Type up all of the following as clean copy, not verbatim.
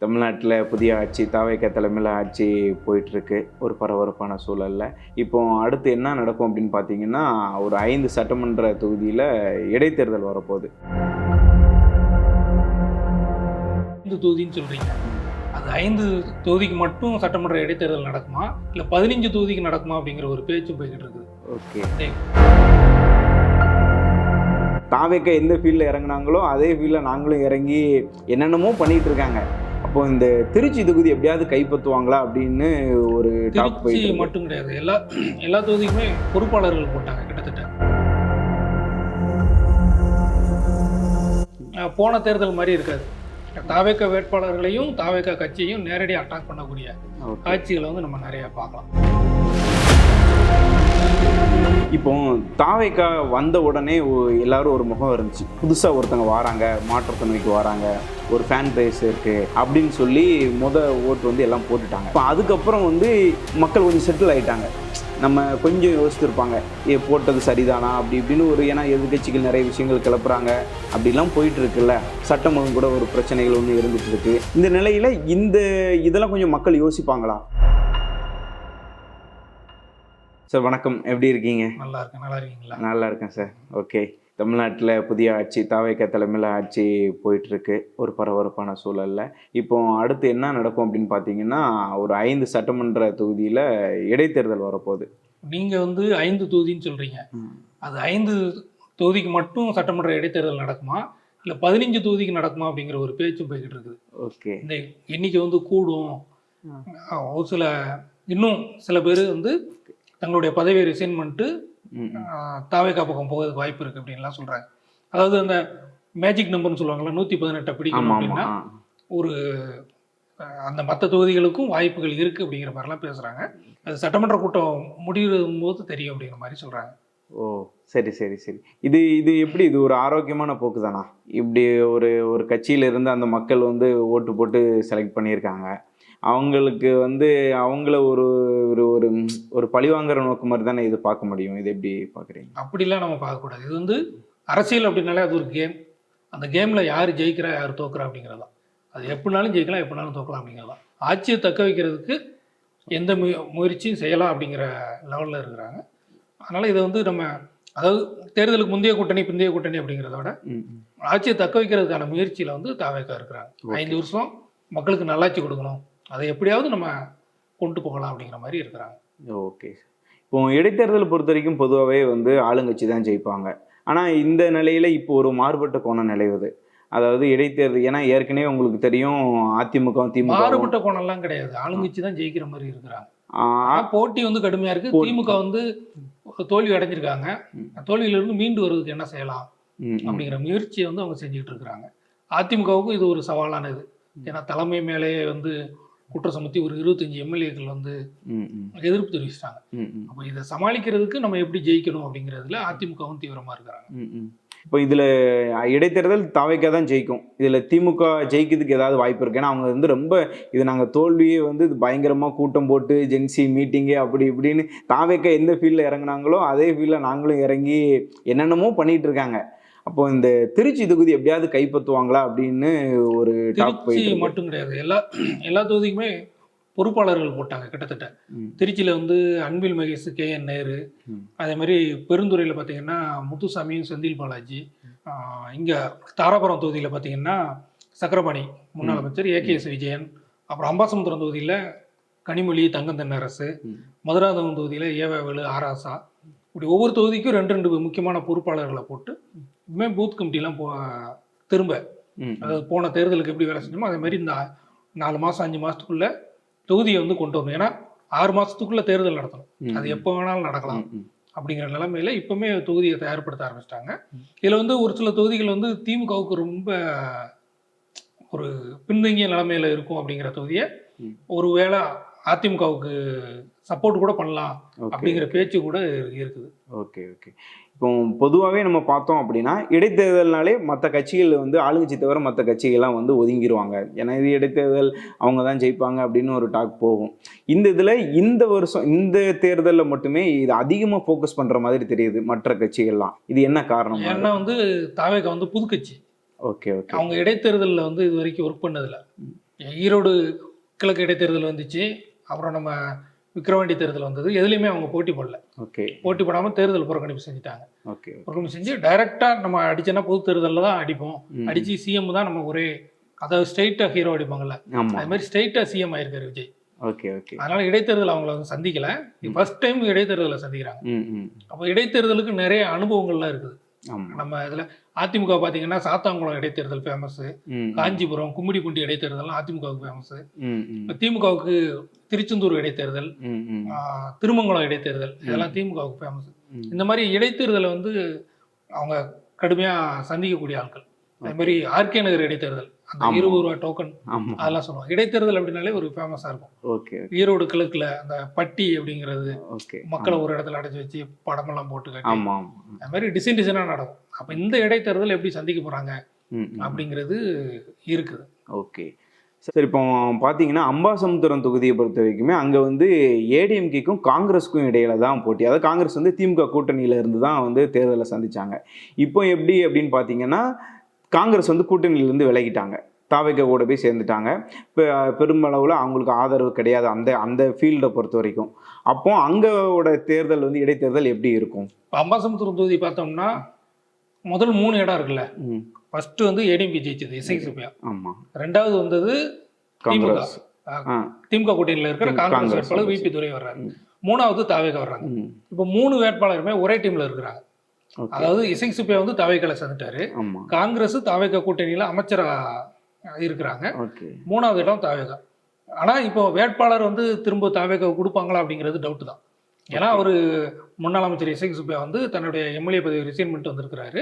தமிழ்நாட்டில் புதிய ஆட்சி தாவேக்கா தலைமையில் ஆட்சி போயிட்டுருக்கு ஒரு பரபரப்பான சூழலில். இப்போ அடுத்து என்ன நடக்கும் அப்படின்னு பார்த்தீங்கன்னா, ஒரு 5 சட்டமன்ற தொகுதியில் இடைத்தேர்தல் வரப்போகுது. இந்த தொகுதின்னு சொல்றீங்க. அது 5 தொகுதிக்கு மட்டும் சட்டமன்ற இடைத்தேர்தல் நடக்குமா? இல்ல 15 தொகுதிக்கு நடக்குமா? அப்படிங்கிற ஒரு பேச்சு போய்க்கிட்டு இருக்குது. ஓகே. அதே தாவேக்கா எந்த ஃபீல்டில் இறங்குனாங்களோ அதே ஃபீல்டில் நாங்களும் இறங்கி என்னென்னமோ பண்ணிகிட்டு இருக்காங்க. அப்போ இந்த திருச்சி தொகுதி எப்படியாவது கைப்பற்றுவாங்களா அப்படின்னு ஒரு டாக் திருச்சி போயிட்டு இருக்கு. மட்டும் கிடையாது. எல்லா தொகுதிக்குமே பொறுப்பாளர்கள் போட்டாங்க கிட்டத்தட்ட. போன தேர்தல் மாதிரி இருக்காது. தாவேக்கா வேட்பாளர்களையும் தாவேக்கா கட்சியையும் நேரடியாக அட்டாக் பண்ணக்கூடிய காட்சிகளை வந்து நம்ம நிறைய பார்க்கலாம். இப்போ தாவேக்கா வந்த உடனே எல்லாரும் ஒரு முகம் இருந்துச்சு. புதுசாக ஒருத்தங்க வராங்க, மாற்றுத்தன்மைக்கு வராங்க, ஒரு ஃபேன் பேஸ் இருக்குது அப்படின்னு சொல்லி ஓட்டு வந்து எல்லாம் போட்டுட்டாங்க. இப்போ அதுக்கப்புறம் வந்து மக்கள் கொஞ்சம் செட்டில் ஆகிட்டாங்க. நம்ம கொஞ்சம் யோசிச்சிருப்பாங்க, போட்டது சரிதானா அப்படி இப்படின்னு ஏன்னா எதிர்கட்சிகள் நிறைய விஷயங்கள் கிளப்புறாங்க, அப்படிலாம் போயிட்டு இருக்குல்ல. சட்டம் ஒழுங்கு கூட ஒரு பிரச்சனைகள் ஒன்று இருந்துட்டு இருக்கு. இந்த நிலையில் இதெல்லாம் கொஞ்சம் மக்கள் யோசிப்பாங்களா? சார் வணக்கம், எப்படி இருக்கீங்க? நல்லா இருக்கேன். நல்லா இருக்கீங்களா? நல்லா இருக்கேன் சார். ஓகே. தமிழ்நாட்டில் புதிய ஆட்சி தாவேக்கா தலைமையில் ஆட்சி போயிட்டுருக்கு ஒரு பரபரப்பான சூழலில். இப்போ அடுத்து என்ன நடக்கும் அப்படின்னு பார்த்தீங்கன்னா, ஒரு 5 சட்டமன்ற தொகுதியில் இடைத்தேர்தல் வரப்போகுது. நீங்கள் வந்து 5 தொகுதின்னு சொல்கிறீங்க. அது 5 தொகுதிக்கு மட்டும் சட்டமன்ற இடைத்தேர்தல் நடக்குமா? இல்லை 15 தொகுதிக்கு நடக்குமா? அப்படிங்கிற ஒரு பேச்சும் போய்கிட்டு இருக்குது. ஓகே. இந்த எண்ணிக்கை வந்து கூடும். ஒரு இன்னும் சில பேர் வந்து தங்களுடைய பதவியை ரிசைன் பண்ணிட்டு தாவேக்கா பக்கம் போகிறதுக்கு வாய்ப்பு இருக்குது அப்படின்லாம் சொல்கிறாங்க. அதாவது அந்த மேஜிக் நம்பர்னு சொல்லுவாங்களா, 118 பிடிக்கணும் அப்படின்னா ஒரு அந்த மற்ற தொகுதிகளுக்கும் வாய்ப்புகள் இருக்குது அப்படிங்கிற மாதிரிலாம் பேசுகிறாங்க. அது சட்டமன்ற கூட்டம் முடியும் போது தெரியும் அப்படிங்கிற மாதிரி சொல்கிறாங்க. ஓ, சரி சரி சரி. இது எப்படி? இது ஒரு ஆரோக்கியமான போக்கு தானா? இப்படி ஒரு கட்சியிலிருந்து அந்த மக்கள் வந்து ஓட்டு போட்டு செலக்ட் பண்ணியிருக்காங்க. அவங்களுக்கு வந்து அவங்கள ஒரு ஒரு ஒரு ஒரு பழிவாங்கிற நோக்கு மாதிரி தானே இது பார்க்க முடியும். இது எப்படி பார்க்குறீங்க? அப்படிலாம் நம்ம பார்க்கக்கூடாது. இது வந்து அரசியல் அப்படின்னாலே அது ஒரு கேம். அந்த கேமில் யார் ஜெயிக்கிறா யார் தோக்குறா அப்படிங்கிறது தான். அது எப்படினாலும் ஜெயிக்கலாம், எப்படினாலும் தோக்கலாம் அப்படிங்கிறது தான். ஆட்சியை தக்க வைக்கிறதுக்கு எந்த முயற்சியும் செய்யலாம் அப்படிங்கிற லெவலில் இருக்கிறாங்க. அதனால் இதை வந்து நம்ம அதாவது தேர்தலுக்கு முந்தைய கூட்டணி பிந்தைய கூட்டணி அப்படிங்கிறத விட ஆட்சியை தக்க வைக்கிறதுக்கான முயற்சியில் வந்து தாவேக்கா இருக்கிறாங்க. 5 வருஷம் மக்களுக்கு நல்லாட்சி கொடுக்கணும், அதை எப்படியாவது நம்ம கொண்டு போகலாம் அப்படிங்கிற மாதிரி இருக்கிறாங்க. ஓகே. இப்போ இடைத்தேர்தல் பொறுத்த வரைக்கும் பொதுவாகவே வந்து ஆளுங்கட்சி தான் ஜெயிப்பாங்க. ஆனால் இந்த நிலையில் இப்போ ஒரு மாறுபட்ட கோணம் நிலவுது. அதாவது இடைத்தேர்தல், ஏன்னா ஏற்கனவே உங்களுக்கு தெரியும் அதிமுக திமுக மாறுபட்ட கோணம்லாம் கிடையாது. ஆளுங்கட்சி தான் ஜெயிக்கிற மாதிரி இருக்கிறாங்க. போட்டி வந்து கடுமையாக இருக்குது. திமுக வந்து தோல்வி அடைஞ்சிருக்காங்க. தோல்வியிலிருந்து மீண்டு வருவதுக்கு என்ன செய்யலாம் அப்படிங்கிற முயற்சியை வந்து அவங்க செஞ்சுக்கிட்டு இருக்கிறாங்க. அதிமுகவுக்கும் இது ஒரு சவாலானது. ஏன்னா தலைமை மேலேயே வந்து குற்றம் சுமத்தி ஒரு 25 எம்எல்ஏக்கள் வந்து எதிர்ப்பு தெரிவிச்சிட்டாங்க. அப்போ இதை சமாளிக்கிறதுக்கு நம்ம எப்படி ஜெயிக்கணும் அப்படிங்கிறதுல அதிமுகவும் தீவிரமாக இருக்கிறாங்க. இப்போ இதில் இடைத்தேர்தல் தாவேக்கா தான் ஜெயிக்கும். இதில் திமுக ஜெயிக்கிறதுக்கு ஏதாவது வாய்ப்பு இருக்குது? ஏன்னா அவங்க வந்து ரொம்ப இது நாங்கள் தோல்வியே வந்து இது பயங்கரமாக கூட்டம் போட்டு ஜென்சி மீட்டிங்கு அப்படி இப்படின்னு தாவேக்கா எந்த ஃபீல்டில் இறங்குனாங்களோ அதே ஃபீல்டில் நாங்களும் இறங்கி என்னென்னமோ பண்ணிகிட்டு இருக்காங்க. அப்போ இந்த திருச்சி தொகுதி எப்படியாவது கைப்பற்றுவாங்களா அப்படின்னு ஒரு டாக் போயிட்டு மட்டும் கிடையாது. எல்லா தொகுதிக்குமே பொறுப்பாளர்கள் போட்டாங்க கிட்டத்தட்ட. திருச்சியில் வந்து அன்பில் மகேஷ், KN நேரு, அதே மாதிரி பெருந்துறையில் பார்த்தீங்கன்னா முத்துசாமியும் செந்தில் பாலாஜி, இங்கே தாராபுரம் தொகுதியில் பார்த்தீங்கன்னா சக்கரபாணி முன்னாள் அமைச்சர், AKS விஜயன், அப்புறம் அம்பாசமுத்திரம் தொகுதியில் கனிமொழி, தங்கம் தென்னரசு, மதுராந்தகம் தொகுதியில் ஏவேவேலு, ஆராசா, இப்படி ஒவ்வொரு தொகுதிக்கும் 2 முக்கியமான பொறுப்பாளர்களை போட்டு இனிமேல் பூத் கமிட்டிலாம் திரும்ப அதாவது போன தேர்தலுக்கு எப்படி வேலை செஞ்சோமோ அதே மாதிரி இந்த 4 மாதம் 5 மாதத்துக்குள்ள தொகுதியை வந்து கொண்டு வரணும். ஏன்னா 6 மாதத்துக்குள்ள தேர்தல் நடத்தணும். அது எப்போ வேணாலும் நடக்கலாம் அப்படிங்கிற நிலைமையில இப்பவுமே தொகுதியை தயார்படுத்த ஆரம்பிச்சிட்டாங்க. இதில் வந்து ஒரு சில தொகுதிகள் வந்து திமுகவுக்கு ரொம்ப ஒரு பின்தங்கிய நிலைமையில இருக்கும் அப்படிங்கிற தொகுதியை ஒருவேளை அதிமுகவுக்கு சப்போர்ட் கூட பண்ணலாம் அப்படிங்கிற பேச்சு கூட இருக்குது. Okay okay. இப்போ பொதுவாகவே நம்ம பார்த்தோம் அப்படின்னா இடைத்தேர்தல்னாலே மற்ற கட்சிகள் வந்து ஆளுங்கட்சி தவிர மற்ற கட்சிகள்லாம் வந்து ஒதுங்கிடுவாங்க. ஏன்னா இது இடைத்தேர்தல், அவங்க தான் ஜெயிப்பாங்க அப்படின்னு ஒரு டாக் போகும். இந்த இதில் இந்த வருஷம் இந்த தேர்தலில் மட்டுமே இது அதிகமாக ஃபோக்கஸ் பண்ணுற மாதிரி தெரியுது மற்ற கட்சிகள்லாம். இது என்ன காரணம்? ஏன்னா வந்து தாவேக்கா வந்து புதுக்கட்சி. Okay okay. அவங்க இடைத்தேர்தலில் வந்து இது வரைக்கும் ஒர்க் பண்ணதில்லை. ஈரோடு கிழக்கு இடைத்தேர்தல் வந்துச்சு, அப்புறம் நம்ம விக்கிரவாண்டி தேர்தல் வந்தது. எதுலையுமே அவங்க போட்டி போடல. ஓகே போட்டி போடாமல் தேர்தல் புறக்கணிப்பு செஞ்சுட்டாங்க. ஓகே புறக்கணிப்பு செஞ்சு டைரெக்டாக நம்ம அடிச்சோன்னா பொது தேர்தலில் தான் அடிப்போம். அடித்து சிஎம் தான் நம்ம ஒரே, அதாவது ஸ்ட்ரெயிட்டாக ஹீரோ அடிப்பாங்கல்ல, ஆமாம் அது மாதிரி ஸ்ட்ரெயிட்டாக சிஎம் ஆயிருக்காரு விஜய். ஓகே ஓகே அதனால இடைத்தேர்தல் அவங்கள வந்து சந்திக்கல. ஃபர்ஸ்ட் டைம் இடைத்தேர்தலை சந்திக்கிறாங்க. அப்போ இடைத்தேர்தலுக்கு நிறைய அனுபவங்கள்லாம் இருக்குது. ஆமாம் நம்ம இதில் அதிமுக பார்த்தீங்கன்னா சாத்தாங்குளம் இடைத்தேர்தல் ஃபேமஸ், காஞ்சிபுரம் கும்மிடிப்பூண்டி இடைத்தேர்தல்லாம் அதிமுகவுக்கு ஃபேமஸ். இப்போ திமுகவுக்கு திருச்செந்தூர் இடைத்தேர்தல், திருமங்கலம் இடைத்தேர்தல், இதெல்லாம் திமுகவுக்கு ஃபேமஸ். இந்த மாதிரி இடைத்தேர்தலை வந்து அவங்க கடுமையாக சந்திக்கக்கூடிய ஆட்கள். அதே மாதிரி ஆர்கே நகர் இடைத்தேர்தல், அந்த 20 ரூபா டோக்கன் அதெல்லாம் சொல்லுவாங்க. இடைத்தேர்தல் அப்படின்னாலே ஒரு ஃபேமஸாக இருக்கும். ஓகே ஈரோடு கிழக்குல அந்த பட்டி அப்படிங்கிறது ஓகே மக்களை ஒரு இடத்துல அடைச்சி வச்சு படமெல்லாம் போட்டு கட்டி ஆமாம் அது மாதிரி டிசைனாக நடக்கும். அப்போ இந்த இடைத்தேர்தல் எப்படி சந்திக்க போகிறாங்க அப்படிங்கிறது இருக்குது. ஓகே சரி, இப்போ பார்த்தீங்கன்னா அம்பாசமுத்திரம் தொகுதியை பொறுத்த வரைக்குமே அங்கே வந்து ஏடிஎம்கேக்கும் காங்கிரஸுக்கும் இடையில தான் போட்டி. அதாவது காங்கிரஸ் வந்து திமுக கூட்டணியில இருந்து தான் வந்து தேர்தலை சந்திச்சாங்க. இப்போ எப்படி அப்படின்னு பார்த்தீங்கன்னா காங்கிரஸ் வந்து கூட்டணியிலேருந்து விலகிட்டாங்க, தாவேகா கூட போய் சேர்ந்துட்டாங்க. இப்போ பெருமளவில் அவங்களுக்கு ஆதரவு கிடையாது அந்த அந்த ஃபீல்டை பொறுத்த வரைக்கும். அப்போ அங்கோட தேர்தல் வந்து இடைத்தேர்தல் எப்படி இருக்கும்? இப்போ அம்பாசமுத்திரம் தொகுதி பார்த்தோம்னா முதல் 3 இடம் இருக்குல்ல. ஃபர்ஸ்ட் வந்து ஏடிஎம்கே ஜெயிச்சது, எஸ்ஐ சுப்பியா. ஆமாம். ரெண்டாவது வந்தது திமுக, திமுக கூட்டணியில் இருக்கிற காங்கிரஸ் வேட்பாளர் விபி துரை வர்றாரு. மூணாவது தாவேகா வர்றாங்க. இப்போ 3 வேட்பாளருமே ஒரே டீம்ல இருக்கிறாங்க. அதாவது இசை சுப்பியா வந்து தாவேகால சேர்ந்துட்டாரு, காங்கிரஸ் தாவேகா கூட்டணியில அமைச்சரா இருக்கிறாங்க. மூணாவது இடம் தாவேகா. ஆனா இப்போ வேட்பாளர் வந்து திரும்ப தாவேகா கொடுப்பாங்களா அப்படிங்கிறது டவுட் தான். ஏன்னா அவரு முன்னாள் அமைச்சர் இசை சுப்பியா வந்து தன்னுடைய எம்எல்ஏ பதவி ரிசைன் பண்ணிட்டு வந்திருக்கிறாரு.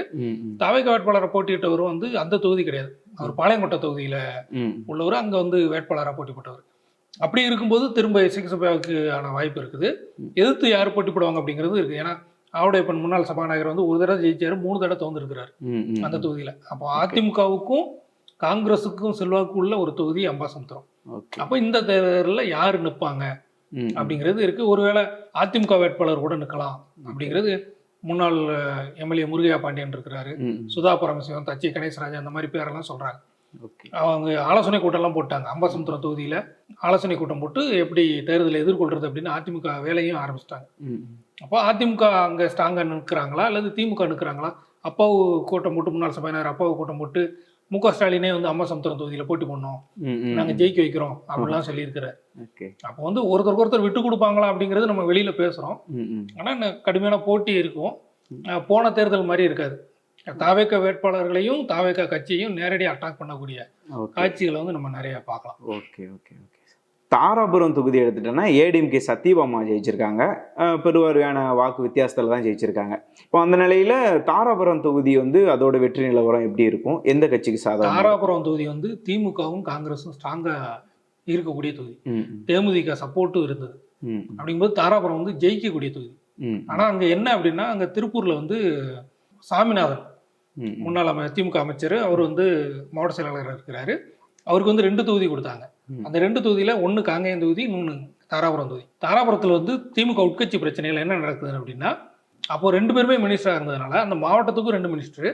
தாவேகா வேட்பாளரை போட்டியிட்டவரும் வந்து அந்த தொகுதி கிடையாது, அவர் பாளையங்கோட்டை தொகுதியில உள்ளவர், அங்க வந்து வேட்பாளராக போட்டி போட்டவர். அப்படி இருக்கும்போது திரும்ப இசை சுப்பியாவுக்கு ஆன வாய்ப்பு இருக்குது. எதிர்த்து யார் போட்டி போடுவாங்க அப்படிங்கிறது இருக்கு. ஏன்னா ஆவுடையப்பன் முன்னாள் சபாநாயகர் வந்து ஒரு தடவை ஜெயிச்சாரு, 3 தடவை தோந்திருக்கிறாரு அந்த தொகுதியில. அப்போ அதிமுகவுக்கும் காங்கிரஸுக்கும் செல்வாக்கு உள்ள ஒரு தொகுதி அம்பாசமுத்திரம். அப்போ இந்த தேர்தலில் யாரு நிற்பாங்க அப்படிங்கிறது இருக்கு. ஒருவேளை அதிமுக வேட்பாளர் கூட நிற்கலாம் அப்படிங்கிறது. முன்னாள் எம்எல்ஏ முருகையா பாண்டியன் இருக்கிறாரு, சுதா பரமசிவம், தச்சி கணேசராஜா, அந்த மாதிரி பேரெல்லாம் சொல்றாங்க. அவங்க ஆலோசனை கூட்டம்லாம் போட்டாங்க அம்பாசமுத்திரம் தொகுதியில. ஆலோசனை கூட்டம் போட்டு எப்படி தேர்தலை எதிர்கொள்றது அப்படின்னு அதிமுக வேலையும் ஆரம்பிச்சிட்டாங்க. அப்போ அதிமுக அங்கே ஸ்ட்ராங்காக நிற்கிறாங்களா அல்லது திமுக நிற்கிறாங்களா? அப்பாவு கூட்டம் போட்டு, முன்னாள் சபாநாயகர் அப்பாவு கூட்டம் போட்டு முக ஸ்டாலினே வந்து அம்பாசமுத்திரம் தொகுதியில் போட்டி பண்ணோம், நாங்கள் ஜெயிக்க வைக்கிறோம் அப்படிலாம் சொல்லியிருக்கிறார். அப்போ வந்து ஒருத்தருக்கு ஒருத்தர் விட்டு கொடுப்பாங்களா அப்படிங்கிறது நம்ம வெளியில பேசுகிறோம். ஆனால் கடுமையான போட்டி இருக்கும். போன தேர்தல் மாதிரி இருக்காது. தாவேகா வேட்பாளர்களையும் தாவேகா கட்சியையும் நேரடியாக அட்டாக் பண்ணக்கூடிய காட்சிகளை வந்து நம்ம நிறைய பார்க்கலாம். Okay okay okay. தாராபுரம் தொகுதி எடுத்துட்டோன்னா ஏடிஎம்கே சத்யபாமா ஜெயிச்சிருக்காங்க, பெருவாரியான வாக்கு வித்தியாசத்தில் தான் ஜெயிச்சிருக்காங்க. இப்போ அந்த நிலையில் தாராபுரம் தொகுதி வந்து அதோட வெற்றி நிலவரம் எப்படி இருக்கும், எந்த கட்சிக்கு சாதகம்? தாராபுரம் தொகுதி வந்து திமுகவும் காங்கிரஸும் ஸ்ட்ராங்காக இருக்கக்கூடிய தொகுதி, தேமுதிக சப்போர்ட்டும் இருந்தது. அப்படிங்கும்போது தாராபுரம் வந்து ஜெயிக்கக்கூடிய தொகுதி. ஆனால் அங்கே என்ன அப்படின்னா, அங்கே திருப்பூரில் வந்து சாமிநாதன் முன்னாள் திமுக அமைச்சர், அவர் வந்து மாவட்ட செயலாளர் இருக்கிறாரு. அவருக்கு வந்து 2 தொகுதி கொடுத்தாங்க. அந்த 2 தொகுதியில ஒன்று காங்கேயம் தொகுதி, இன்னொன்று தாராபுரம் தொகுதி. தாராபுரத்தில் வந்து திமுக உட்கட்சி பிரச்சனைகள் என்ன நடக்குது அப்படின்னா, அப்போ 2 பேருமே மினிஸ்டராக இருந்ததுனால அந்த மாவட்டத்துக்கும் 2 மினிஸ்டர்,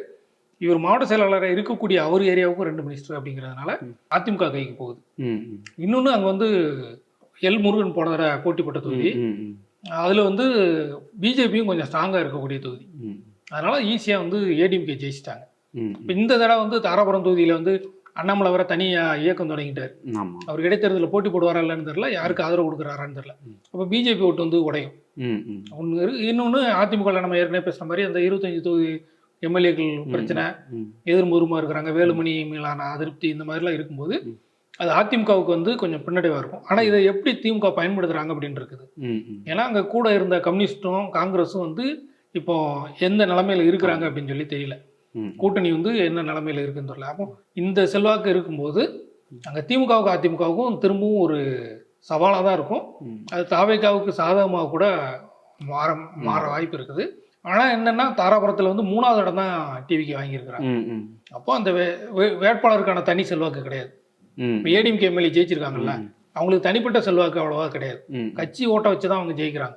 இவர் மாவட்ட செயலாளராக இருக்கக்கூடிய அவர் ஏரியாவுக்கும் 2 மினிஸ்டர் அப்படிங்கிறதுனால அதிமுக கைக்கு போகுது. இன்னொன்று அங்கே வந்து எல் முருகன் போன தடவை போட்டி போட்ட தொகுதி, அதில் வந்து பிஜேபியும் கொஞ்சம் ஸ்ட்ராங்காக இருக்கக்கூடிய தொகுதி. அதனால ஈஸியாக வந்து ஏடிஎம்கே ஜெயிச்சிட்டாங்க. இப்போ இந்த தடவை வந்து தாராபுரம் தொகுதியில் வந்து அண்ணாமலை வர தனியாக இயக்கம் தொடங்கிட்டார். அவர் இடைத்தேர்தலில் போட்டி போடுவாரா இல்லைன்னு தெரியல, யாருக்கு ஆதரவு கொடுக்குறாரான்னு தெரியல. அப்போ பிஜேபி ஓட்டு வந்து உடையும் ஒன்று. இன்னொன்று அதிமுக நம்ம ஏற்கனவே பேசுகிற மாதிரி அந்த 25 தொகுதி எம்எல்ஏக்கள் பிரச்சனை, எதிர்முருமா இருக்கிறாங்க, வேலுமணி மேலான அதிருப்தி, இந்த மாதிரிலாம் இருக்கும்போது அது அதிமுகவுக்கு வந்து கொஞ்சம் பின்னடைவாக இருக்கும். ஆனால் இதை எப்படி திமுக பயன்படுத்துகிறாங்க அப்படின்னு இருக்குது. ஏன்னா அங்கே கூட இருந்த கம்யூனிஸ்டும் காங்கிரஸும் வந்து இப்போ எந்த நிலைமையில இருக்கிறாங்க அப்படின்னு சொல்லி தெரியல. கூட்டணி வந்து என்ன நிலைமையில இருக்குன்னு தெரியல. அப்போ இந்த செல்வாக்கு இருக்கும்போது அங்கே திமுகவுக்கு அதிமுகவுக்கும் திரும்பவும் ஒரு சவாலாக தான் இருக்கும். அது தாவேகாவுக்கு சாதகமாக கூட மாற வாய்ப்பு இருக்குது. ஆனால் என்னன்னா, தாராபுரத்தில் வந்து 3வது இடம் தான் டிவிக்கு வாங்கியிருக்கிறாங்க. அப்போ அந்த வேட்பாளருக்கான தனி செல்வாக்கு கிடையாது. இப்போ ஏடிஎம்கே எம்எல்ஏ ஜெயிச்சிருக்காங்கல்ல, அவங்களுக்கு தனிப்பட்ட செல்வாக்கு அவ்வளோவா கிடையாது, கட்சி ஓட்ட வச்சு தான் அவங்க ஜெயிக்கிறாங்க.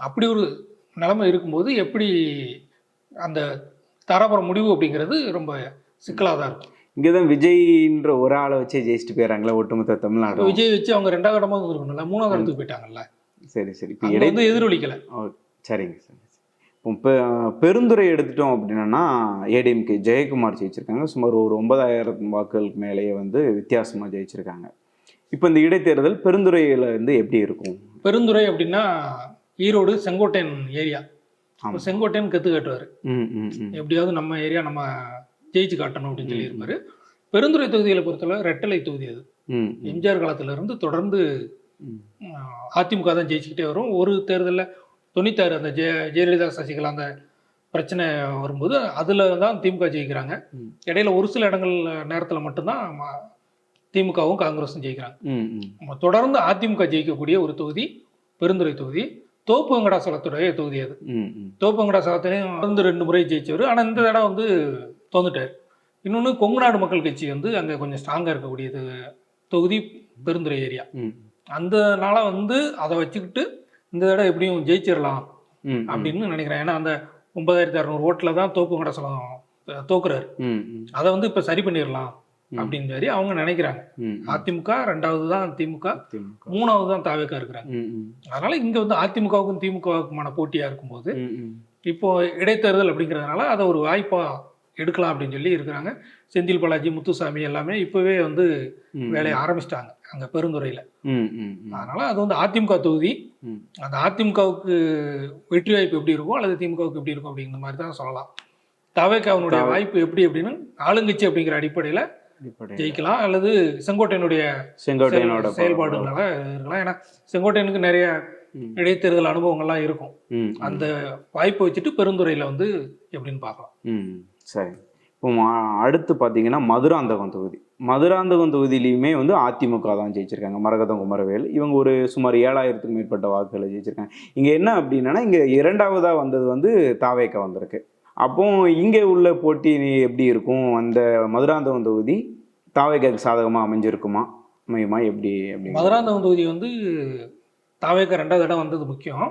அப்படி ஒரு நிலைமை இருக்கும்போது எப்படி அந்த தாராபுரம் முடிவு அப்படிங்கிறது ரொம்ப சிக்கலாக தான் இருக்கும். இங்கே தான் விஜய்ன்ற ஒரு ஆளை வச்சே ஜெயிச்சுட்டு போயிடறாங்களே ஒட்டுமொத்த தமிழ்நாடு. விஜய் வச்சு அவங்க 2வது இடமா வந்துருக்கணும்ல, 3வது இடத்துக்கு போயிட்டாங்கல்ல. சரி சரி. இப்போ அங்க வந்து எதிரொலிக்கல. சரிங்க சார். இப்போ பெருந்துறை எடுத்துட்டோம் அப்படின்னா ஏடிஎம்கே ஜெயக்குமார் ஜெயிச்சிருக்காங்க. சுமார் ஒரு 9,000 வாக்குகளுக்கு மேலேயே வந்து வித்தியாசமாக ஜெயிச்சிருக்காங்க. இப்போ இந்த இடைத்தேர்தல் பெருந்துறையில் வந்து எப்படி இருக்கும்? பெருந்துறை அப்படின்னா ஈரோடு செங்கோட்டையன் ஏரியா. செங்கோட்டையன் கற்று காட்டுவார், எப்படியாவது நம்ம ஏரியா நம்ம ஜெயிச்சு காட்டணும் அப்படின்னு சொல்லியிருப்பாரு. பெருந்துறை தொகுதிகளை பொறுத்தளவு ரெட்டலை தொகுதி அது. எம்ஜிஆர் காலத்துல இருந்து தொடர்ந்து அதிமுக தான் ஜெயிச்சுக்கிட்டே வரும். ஒரு தேர்தலில் 96 அந்த ஜெயலலிதா சசிகலா அந்த பிரச்சனை வரும்போது அதில் தான் திமுக ஜெயிக்கிறாங்க. இடையில ஒரு சில இடங்கள் நேரத்தில் மட்டும்தான் திமுகவும் காங்கிரஸும் ஜெயிக்கிறாங்க. தொடர்ந்து அதிமுக ஜெயிக்கக்கூடிய ஒரு தொகுதி பெருந்துறை தொகுதி. தோப்பு வெங்கடாசலத்துடைய தொகுதி அது. தோப்பு வெங்கடாசலத்திலையும் வந்து 2 முறை ஜெயிச்சவர். ஆனால் இந்த தடவை வந்து தோந்துட்டார். இன்னொன்று கொங்கு நாடு மக்கள் கட்சி வந்து அங்கே கொஞ்சம் ஸ்ட்ராங்காக இருக்கக்கூடிய தொகுதி பெருந்துறை ஏரியா. அந்தனால வந்து அதை வச்சுக்கிட்டு இந்த தடவை எப்படியும் ஜெயிச்சிடலாம் அப்படின்னு நினைக்கிறேன். ஏன்னா அந்த 9,600 ஓட்டில் தான் தோப்பு வெங்கடாசலம் தோக்குறாரு. அதை வந்து இப்போ சரி பண்ணிடலாம் அப்படின்னு சொல்லி அவங்க நினைக்கிறாங்க. அதிமுக 2வது தான் திமுக, 3வது தான் தாவேகா இருக்கிறாங்க. அதனால இங்க வந்து அதிமுகவுக்கும் திமுகவுக்குமான போட்டியா இருக்கும்போது இப்போ இடைத்தேர்தல் அப்படிங்கிறதுனால அதை ஒரு வாய்ப்பா எடுக்கலாம் அப்படின்னு சொல்லி இருக்கிறாங்க. செந்தில் பாலாஜி, முத்துசாமி எல்லாமே இப்பவே வந்து வேலையை ஆரம்பிச்சிட்டாங்க அங்க பெருந்துறையில. அதனால அது வந்து அதிமுக தொகுதி. அந்த அதிமுகவுக்கு வெற்றி வாய்ப்பு எப்படி இருக்கும் அல்லது திமுகவுக்கு எப்படி இருக்கும் அப்படிங்கிற மாதிரி தான் சொல்லலாம். தாவேகாவுடைய வாய்ப்பு எப்படி அப்படின்னு ஆளுங்கட்சி அப்படிங்கிற அடிப்படையில ஜெயிக்கலாம் அல்லது செங்கோட்டையனுடைய செயல்பாடுகளால இருக்கலாம். ஏன்னா செங்கோட்டையனுக்கு நிறைய இடைத்தேர்தல் அனுபவங்கள்லாம் இருக்கும். அந்த வாய்ப்பை வச்சுட்டு பெருந்துறையில வந்து எப்படின்னு பார்க்கலாம். சரி. இப்போ அடுத்து பார்த்தீங்கன்னா மதுராந்தகம் தொகுதி. மதுராந்தகம் தொகுதியிலையுமே வந்து அதிமுக தான் ஜெயிச்சிருக்காங்க. மரகதம் குமரவேல் இவங்க ஒரு சுமார் 7,000க்கும் மேற்பட்ட வாக்குகளை ஜெயிச்சிருக்காங்க. இங்கே என்ன அப்படின்னா இங்கே 2வதாக வந்தது வந்து தாவேகா வந்திருக்கு. அப்போ இங்கே உள்ள போட்டி எப்படி இருக்கும்? அந்த மதுராந்தகம் தொகுதி தாவேகாவுக்கு சாதகமாக அமைஞ்சிருக்குமா எப்படி? அப்படி மதுராந்தகம் தொகுதி வந்து தாவேகா 2வது இடம் வந்தது முக்கியம்.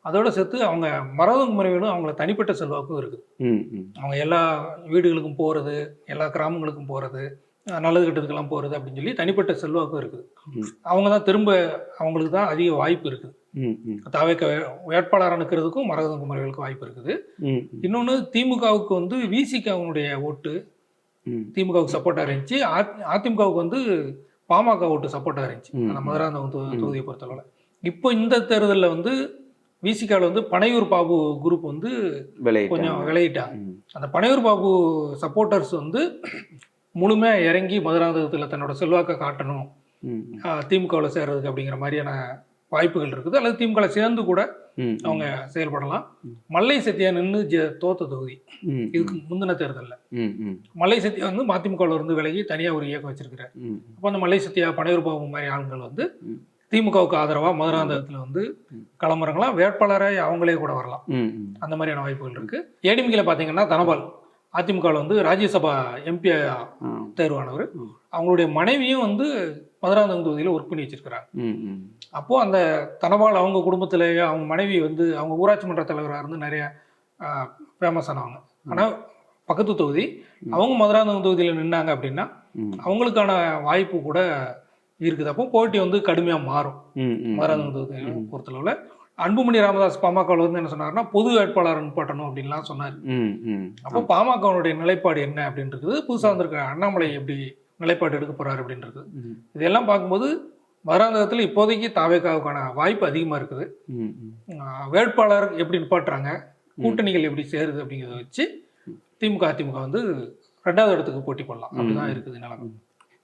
அதோட சேர்த்து அவங்க மரகதம் குமரவேலும் அவங்கள தனிப்பட்ட செல்வாக்கும் இருக்குது. அவங்க எல்லா வீடுகளுக்கும் போகிறது, எல்லா கிராமங்களுக்கும் போகிறது, நல்லது கெட்டதுக்கெல்லாம் போகிறது அப்படின்னு சொல்லி தனிப்பட்ட செல்வாக்கும் இருக்குது. அவங்க தான் திரும்ப அவங்களுக்கு தான் அதிக வாய்ப்பு இருக்குது. தாவேகா வேட்பாளராக நிற்கிறதுக்கும் மரகதம் குமரவேலுக்கு வாய்ப்பு இருக்குது. இன்னொன்று திமுகவுக்கு வந்து விசிகாவுடைய ஓட்டு திமுகவுக்கு சப்போர்ட்டாக இருந்துச்சு. அதிமுகவுக்கு வந்து பாமக ஓட்டு சப்போர்ட்டாக இருந்துச்சு அந்த மதுராந்தகம் தொகுதியை பொறுத்தளவில். இப்போ இந்த தேர்தலில் வந்து விசிகாவில் வந்து பனையூர் பாபு குரூப் வந்து கொஞ்சம் விளையிட்டாங்க. அந்த பனையூர் பாபு சப்போர்ட்டர்ஸ் வந்து முழுமையாக இறங்கி மதுராந்தகத்தில் தன்னோட செல்வாக்கை காட்டணும் திமுகவில் சேர்றதுக்கு அப்படிங்கிற மாதிரியான வாய்ப்புகள் இருக்குது. அல்லது திமுக சேர்ந்து கூட அவங்க செயல்படலாம். மல்லை சத்யா நின்று தோத்த தொகுதி இதுக்கு முந்தின தேர்தலில். மல்லை சத்யா வந்து மதிமுகவில் இருந்து விலகி தனியாக ஒரு இயக்கம் வச்சிருக்கிறார். அப்போ அந்த மல்லை சத்யா, பனையூர் பாபு மாதிரி ஆளுங்கள் வந்து திமுகவுக்கு ஆதரவாக மதுராந்தகத்தில் வந்து களமிறங்கலாம். வேட்பாளராக அவங்களே கூட வரலாம். அந்த மாதிரியான வாய்ப்புகள் இருக்கு. ஏடிஎம்கேல பார்த்தீங்கன்னா தனபால் அதிமுகவில் வந்து ராஜ்யசபா எம்பி தேர்வானவர். அவங்களுடைய மனைவியும் வந்து மதுராந்தகம் தொகுதியில் ஒர்க் பண்ணி வச்சிருக்கிறாங்க. அப்போது அந்த தனபால் அவங்க குடும்பத்திலேயே அவங்க மனைவி வந்து அவங்க ஊராட்சி மன்ற தலைவராக இருந்து நிறைய ஃபேமஸ் ஆனவங்க. ஆனால் பக்கத்து தொகுதி அவங்க மதுராந்தகம் தொகுதியில் நின்னாங்க அப்படின்னா அவங்களுக்கான வாய்ப்பு கூட இருக்குது. அப்போ போட்டி வந்து கடுமையாக மாறும் மதுராந்தகம் தொகுதியை பொறுத்தளவில். அன்புமணி ராமதாஸ் பாமகவில் வந்து என்ன சொன்னார்னா பொது வேட்பாளர் நிப்பாட்டணும் அப்படின்லாம் சொன்னார். அப்போ பாமகனுடைய நிலைப்பாடு என்ன அப்படின்றது, புதுசாக வந்திருக்க அண்ணாமலை எப்படி நிலைப்பாடு எடுக்க போறாரு அப்படின்றது, இதெல்லாம் பார்க்கும்போது மதுராந்தகத்தில் இப்போதைக்கு தாவேகாவுக்கான வாய்ப்பு அதிகமாக இருக்குது. வேட்பாளர் எப்படி நிப்பாட்டுறாங்க, கூட்டணிகள் எப்படி சேருது அப்படிங்கிறத வச்சு திமுக அதிமுக வந்து 2வது இடத்துக்கு போட்டி போடலாம். அப்படிதான் இருக்குது நிலைமை.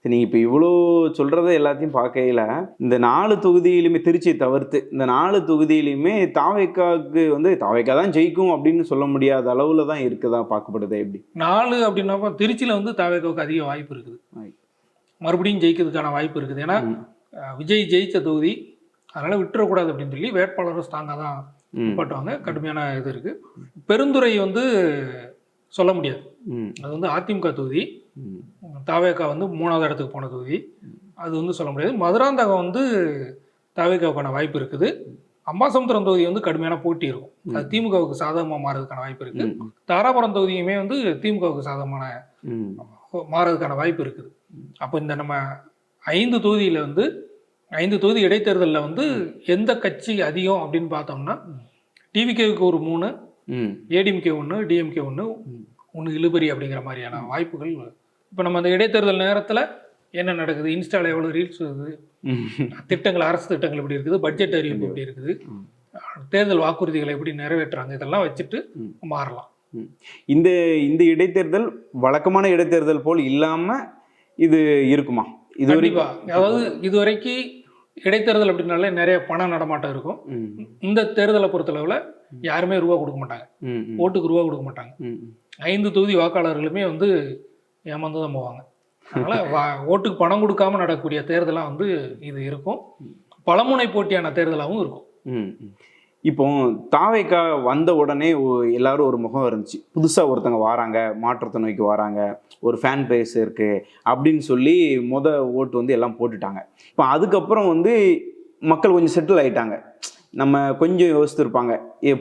நீங்கள் இப்போ இவ்வளோ சொல்கிறத எல்லாத்தையும் பார்க்கையில் இந்த 4 தொகுதியிலுமே திருச்சியை தவிர்த்து இந்த 4 தொகுதியிலுமே தாவேகாவுக்கு வந்து தாவேகா தான் ஜெயிக்கும் அப்படின்னு சொல்ல முடியாத அளவில் தான் இருக்குதா பார்க்கப்படுது எப்படி? 4 அப்படின்னா திருச்சியில் வந்து தாவேகாவுக்கு அதிக வாய்ப்பு இருக்குது, மறுபடியும் ஜெயிக்கிறதுக்கான வாய்ப்பு இருக்குது. ஏன்னா விஜய் ஜெயித்த தொகுதி, அதனால் விட்டுறக்கூடாது அப்படின்னு சொல்லி வேட்பாளரும் ஸ்ட்ராங்காக தான் நிப்பாட்டுவாங்க. கடுமையான இது இருக்குது. பெருந்துறை வந்து சொல்ல முடியாது, அது வந்து அதிமுக தொகுதி. தாவேகா வந்து 3வது இடத்துக்கு போன தொகுதி, அது வந்து சொல்ல முடியாது. மதுராந்தகம் வந்து தாவேகாவுக்கான வாய்ப்பு இருக்குது. அம்பாசமுத்திரம் தொகுதி வந்து கடுமையான போட்டி இருக்கும், அது திமுகவுக்கு சாதகமாக மாறதுக்கான வாய்ப்பு இருக்குது. தாராபுரம் தொகுதியுமே வந்து திமுகவுக்கு சாதகமான மாறதுக்கான வாய்ப்பு இருக்குது. அப்போ இந்த நம்ம 5 தொகுதியில் வந்து 5 தொகுதி இடைத்தேர்தலில் வந்து எந்த கட்சி அதிகம் அப்படின்னு பார்த்தோம்னா டிவிகேவுக்கு ஒரு 3, ஏடிஎம்கே 1, டிஎம்கே 1 இழுபறி அப்படிங்கிற மாதிரியான வாய்ப்புகள். இப்போ நம்ம அந்த இடைத்தேர்தல் நேரத்தில் என்ன நடக்குது, இன்ஸ்டாவில் எவ்வளோ ரீல்ஸ் வருது, திட்டங்கள், அரசு திட்டங்கள் எப்படி இருக்குது, பட்ஜெட் அறிவிப்பு எப்படி இருக்குது, தேர்தல் வாக்குறுதிகளை எப்படி நிறைவேற்றுறாங்க, இதெல்லாம் வச்சுட்டு மாறலாம். இந்த இந்த இடைத்தேர்தல் வழக்கமான இடைத்தேர்தல் போல் இல்லாம இது இருக்குமா? இது கண்டிப்பா. அதாவது இதுவரைக்கும் இடைத்தேர்தல் அப்படின்னாலே நிறைய பண நடமாட்டம் இருக்கும். இந்த தேர்தலை பொறுத்தளவுல யாருமே ரூபா கொடுக்க மாட்டாங்க, ஓட்டுக்கு ரூபா கொடுக்க மாட்டாங்க. 5 தொகுதி வாக்காளர்களுமே வந்து ஏமாந்து தான் போவாங்க. அதனால ஓட்டுக்கு பணம் கொடுக்காம நடக்கக்கூடிய தேர்தலாக வந்து இது இருக்கும். பலமுனை போட்டியான தேர்தலாகவும் இருக்கும். இப்போ தாவேக்கா வந்த உடனே எல்லாரும் ஒரு முகம் இருந்துச்சு, புதுசாக ஒருத்தங்க வராங்க, மாற்றத்தை நோக்கி வராங்க, ஒரு ஃபேன் பேஸ் இருக்குது அப்படின்னு சொல்லி ஓட்டு வந்து எல்லாம் போட்டுட்டாங்க. இப்போ அதுக்கப்புறம் வந்து மக்கள் கொஞ்சம் செட்டில் ஆகிட்டாங்க. நம்ம கொஞ்சம் யோசித்துருப்பாங்க,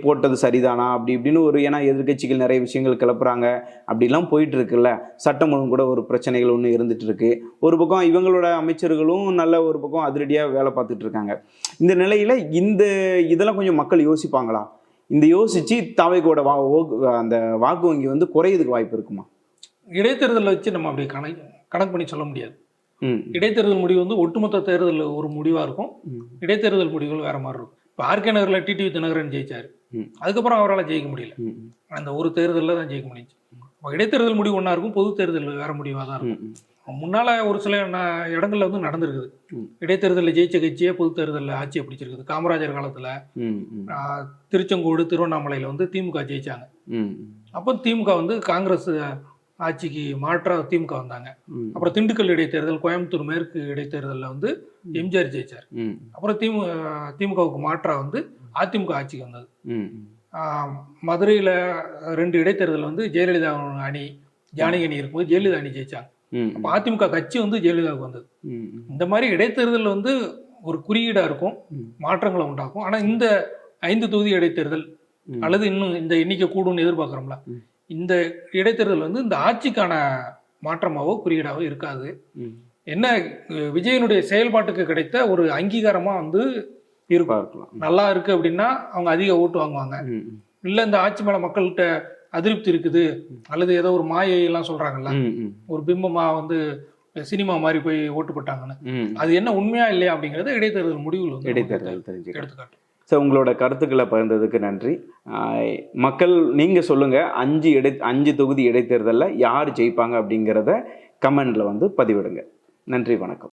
போட்டது சரிதானா அப்படி இப்படின்னு ஏன்னா எதிர்கட்சிகள் நிறைய விஷயங்கள் கிளப்புறாங்க, அப்படிலாம் போயிட்டு இருக்குல்ல, சட்டம் ஒழுங்கு கூட ஒரு பிரச்சனைகள் ஒன்று இருந்துட்டு இருக்கு. ஒரு பக்கம் இவங்களோட அமைச்சர்களும் நல்ல ஒரு பக்கம் அதிரடியாக வேலை பார்த்துட்டு இருக்காங்க. இந்த நிலையில் இதெல்லாம் கொஞ்சம் மக்கள் யோசிப்பாங்களா? இந்த யோசிச்சு தாவேக்கோட அந்த வாக்கு வங்கி வந்து குறையதுக்கு வாய்ப்பு இருக்குமா? இடைத்தேர்தலில் வச்சு நம்ம அப்படி கணக்கு பண்ணி சொல்ல முடியாது. இடைத்தேர்தல் முடிவு வந்து ஒட்டுமொத்த தேர்தல் ஒரு முடிவாக இருக்கும், இடைத்தேர்தல் முடிவுகள் வேற மாதிரி இருக்கும். இப்போ ஆர்கே நகரில் டிடிவி தினகரன் ஜெயிச்சார், அதுக்கப்புறம் அவரால் ஜெயிக்க முடியல, அந்த ஒரு தேர்தலில் தான் ஜெயிக்க முடிஞ்சு. இடைத்தேர்தல் முடிவு ஒன்றா இருக்கும், பொது தேர்தல் வேற முடிவாக தான் இருக்கும். முன்னால் ஒரு சில இடங்கள்ல வந்து நடந்திருக்குது, இடைத்தேர்தலில் ஜெயிச்ச கட்சியே பொது தேர்தலில் ஆட்சியை பிடிச்சிருக்குது. காமராஜர் காலத்தில் திருச்செங்கோடு, திருவண்ணாமலையில் வந்து திமுக ஜெயிச்சாங்க. அப்போ திமுக வந்து காங்கிரஸ் ஆட்சிக்கு மாற்றாக திமுக வந்தாங்க. அப்புறம் திண்டுக்கல் இடைத்தேர்தல், கோயம்புத்தூர் மேற்கு இடைத்தேர்தலில் வந்து எம்ஜிஆர் ஜெயிச்சார். அப்புறம் திமுகவுக்கு மாற்றாக வந்து அதிமுக ஆட்சிக்கு வந்தது. மதுரையில் 2 இடைத்தேர்தல் வந்து ஜெயலலிதா அணி, ஜானகி அணி இருக்கும்போது ஜெயலலிதா அணி ஜெயிச்சாங்க. அப்போ அதிமுக கட்சி வந்து ஜெயலலிதாவுக்கு வந்தது. இந்த மாதிரி இடைத்தேர்தல் வந்து ஒரு குறியீடாக இருக்கும், மாற்றங்களை உண்டாக்கும். ஆனால் இந்த 5 தொகுதி இடைத்தேர்தல் அல்லது இன்னும் இந்த எண்ணிக்கை கூடும்னு எதிர்பார்க்குறோம்ல, இந்த இடைத்தேர்தல் வந்து இந்த ஆட்சிக்கான மாற்றமாவோ குறியீடாவோ இருக்காது. என்ன, விஜயனுடைய செயல்பாட்டுக்கு கிடைத்த ஒரு அங்கீகாரமா வந்து இருக்கும். நல்லா இருக்கு அப்படின்னா அவங்க அதிக ஓட்டு வாங்குவாங்க. இல்லை இந்த ஆட்சி மேல மக்கள்கிட்ட அதிருப்தி இருக்குது அல்லது ஏதோ ஒரு மாயையெல்லாம் சொல்றாங்கல்ல, ஒரு பிம்பமா வந்து சினிமா மாதிரி போய் ஓட்டு போட்டாங்கன்னு, அது என்ன உண்மையா இல்லையா அப்படிங்கறது இடைத்தேர்தல் முடிவுகள் வந்து எடுத்துக்காட்டும். சார், உங்களோட கருத்துக்களை பகிர்ந்ததுக்கு நன்றி. மக்கள் நீங்கள் சொல்லுங்கள், 5 தொகுதி இடைத்தேர்தலில் யார் ஜெயிப்பாங்க அப்படிங்கிறத கமெண்டில் வந்து பதிவிடுங்க. நன்றி, வணக்கம்.